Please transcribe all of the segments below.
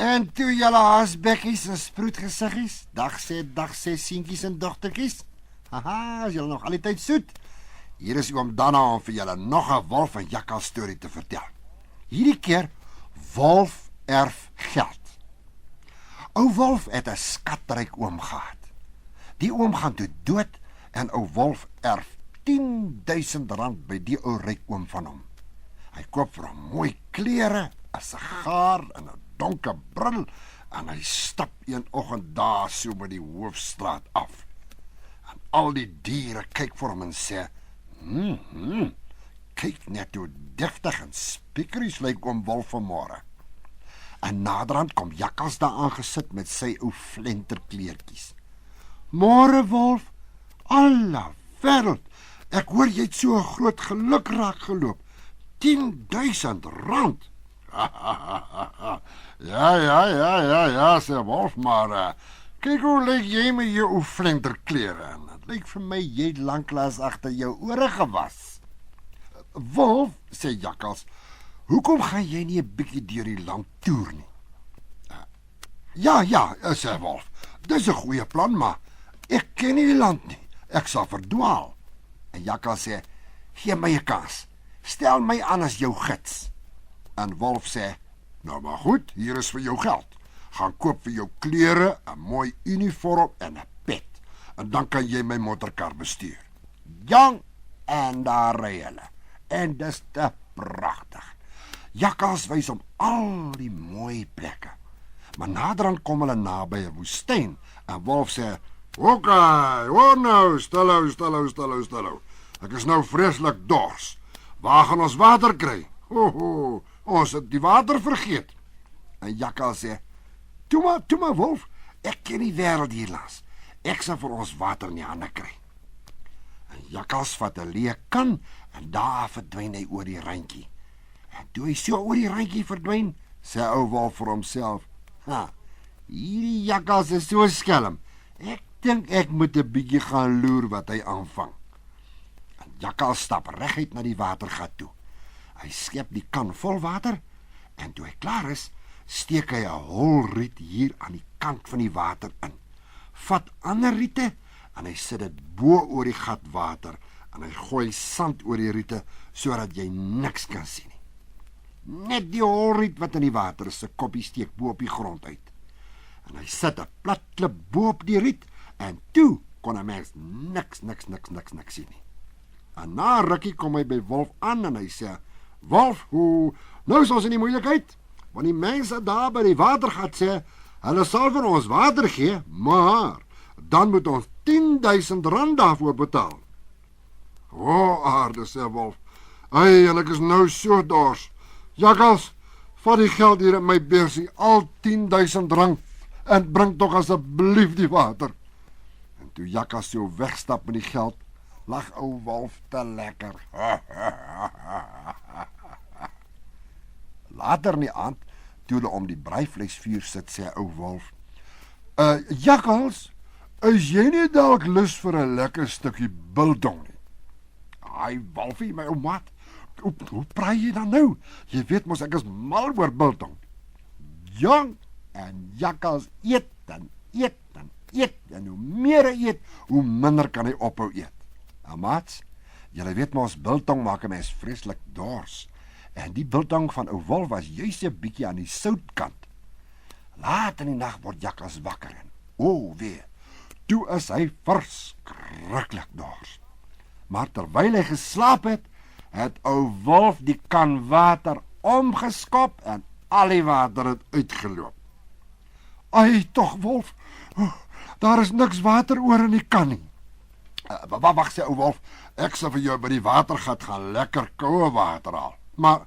En toe julle haasbekkies en sproetgesiggies, dag sê seentjies en dogtertjies. Haha, is julle nog al die tyd soet? Hier is oom Danna om vir julle nog 'n wolf en jakkals storie te vertel. Hierdie keer Wolf erf geld. Ou Wolf het 'n skatryk oom gehad. Die oom gaan toe dood en ou Wolf erf 10.000 rand by die ou ryk oom van hom. Hy koop vir hom mooi klere, 'n sigaar en 'n donker bril en hy stap een oggend daar so by die hoofstraat af. En al die diere kyk vir hom en sê, kyk net hoe deftig en spiekeries lyk oom Wolf vanmôre. En naderhand kom jakkals daar aangesit met sy ou flenterkleertjies. Môre Wolf, alle wêreld, ek hoor jy het so 'n groot geluk raak geloop. 10.000 rand. Ja, sê Wolf, maar kyk hoe lyk jy met jou ou flenterklere en dit lyk vir my jy het lanklaas agter jou ore gewas. Wolf, sê jakkals, hoekom gaan jy nie 'n bietjie deur die land toer nie? Ja, sê Wolf, dis 'n goeie plan, maar ek ken nie die land nie. Ek sal verdwaal. En jakkals sê, gee my 'n kans. Stel my aan as jou gids. En Wolf sê, nou maar goed, hier is vir jou geld. Gaan koop vir jou klere, 'n mooi uniform en 'n pet. En dan kan jy my motorkar bestuur. Jong, en daar ry hulle. En dis te pragtig. Jakkals wys om al die mooi plekke. Maar naderhand kom hulle naby 'n woestyn en Wolf sê, "Okay, nou, stilhou. Ek is nou vreeslik dors. Waar gaan ons water kry? Ons het die water vergeet." En jakkals sê, "Toe maar Wolf, ek ken die wêreld hierlangs. Ek sal vir ons water in die hande kry." En jakkals vat 'n leë kan en daar verdwyn hy oor die randjie. En toe hy so oor die randjie verdwyn, sê ou Wolf vir homself, hierdie jakkals is so skelm. Ek dink ek moet 'n bietjie gaan loer wat hy aanvang." En jakkals stap reguit na die watergat toe. Hy skep die kan vol water en toe hy klaar is, steek hy 'n hol riet hier aan die kant van die water in. Vat ander riete en hy sit dit bo oor die gat water en hy gooi sand oor die riete sodat jy niks kan sien nie. Net die holriet wat in die water is, se koppie steek bo op die grond uit. En hy sit 'n plat klip bo op die riet en toe kon 'n mens niks sien nie. En na rukkie kom hy by Wolf aan en hy sê, "Wolf, nou is ons in die moeilikheid, want die mense daar by die watergat sê, hulle sal vir ons water gee, maar dan moet ons 10.000 rand daarvoor betaal." Aarde, sê Wolf, en ek is nou so dors. Jakkals, vat die geld hier in my beursie, al 10.000 rand, en bring tog asseblief die water. En toe jakkals so wegstap met die geld, lag ou Wolf te lekker. Later in die aand, toe hulle om die braaivleisvuur sit, sê ou Wolf, "Jakkals, is jy nie dalk lus vir 'n lekker stukkie biltong nie?" "Ai, Wolfie, my ou maat, hoe praai jy dan nou? Jy weet mos ek is mal oor biltong." Jong, en jakkals eet en hoe meer hy eet, hoe minder kan hy ophou eet. En maats, julle weet mos biltong maak 'n mens vreeslik dors. En die biltong van ou Wolf was juis 'n bietjie aan die soutkant. Laat in die nag word jakkals wakker en wee, toe is hy verskriklik dors. Maar terwyl hy geslaap het ou Wolf die kan water omgeskop en al die water het uitgeloop. "Ai, tog Wolf, daar is niks water oor in die kan nie." Wag, sê ou Wolf, "ek sal vir jou by die watergat gaan lekker koue water haal." Maar,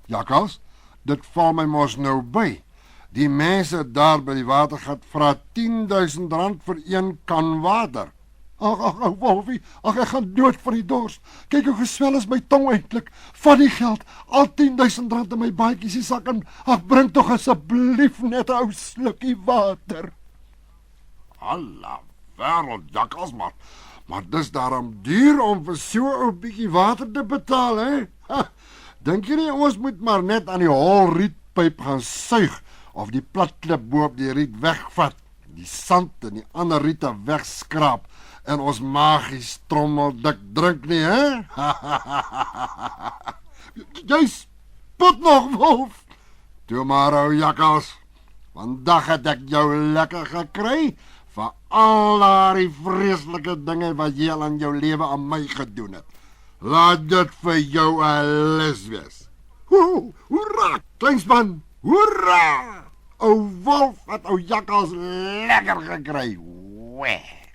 jakkals, dit val my mos nou by. Die mense daar by die watergat vra 10.000 rand vir 1 kan water. Ag, Wolfie, ek gaan dood van die dors. Kyk hoe geswel is my tong eintlik. Vat die geld, al 10.000 rand in my baadjie se sak en bring tog asseblief net 'n ou slukkie water. Alla wêreld, jakkals, maar dis daarom duur om vir so 'n bietjie water te betaal, hè? Dink jy nie ons moet maar net aan die holriet pyp gaan suig of die platklip bo op die riet wegvat, die sand en die ander riete wegskraap en ons magies trommeldik drink nie, hè? Jy spot nog, Wolf. Toe maar, ou jakkals. Vandag het ek jou lekker gekry vir al daardie vreeslike dinge wat jy al in jou lewe aan my gedoen het. Laat dit vir jou 'n les wees. Hoera, kleinspan, hoera! Ou Wolf het ou jakkals lekker gekry. Wee.